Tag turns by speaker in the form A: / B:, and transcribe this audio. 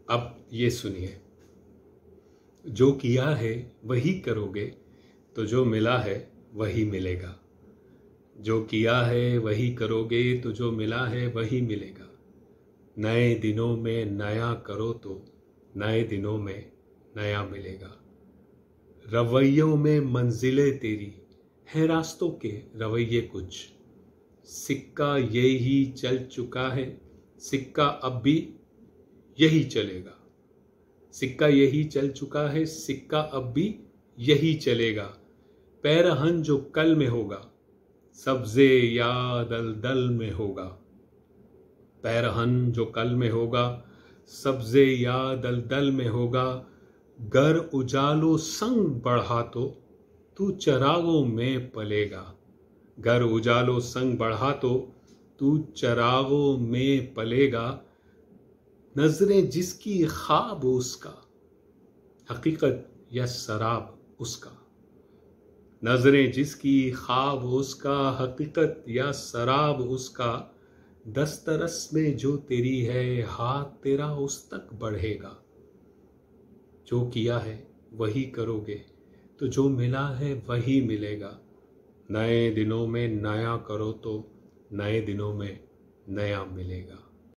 A: अब ये सुनिए, जो किया है वही करोगे तो जो मिला है वही मिलेगा। जो किया है वही करोगे तो जो मिला है वही मिलेगा। नए दिनों में नया करो तो नए दिनों में नया मिलेगा। रवैयों में मंजिलें तेरी हैं, रास्तों के रवैये कुछ। सिक्का यही चल चुका है, सिक्का अब भी यही चलेगा। सिक्का यही चल चुका है, सिक्का अब भी यही चलेगा। पैरहन जो कल में होगा, सब्जे या दलदल में होगा। पैरहन जो कल में होगा, सब्जे या दलदल में होगा। गर उजालो संग बढ़ा तो तू चरागों में पलेगा। गर उजालो संग बढ़ा तो तू चरागों में पलेगा। नजरें जिसकी ख्वाब उसका, हकीकत या शराब उसका। नजरें जिसकी ख्वाब उसका, हकीकत या शराब उसका। दस्तरस में जो तेरी है, हाथ तेरा उस तक बढ़ेगा। जो किया है वही करोगे तो जो मिला है वही मिलेगा। नए दिनों में नया करो तो नए दिनों में नया मिलेगा।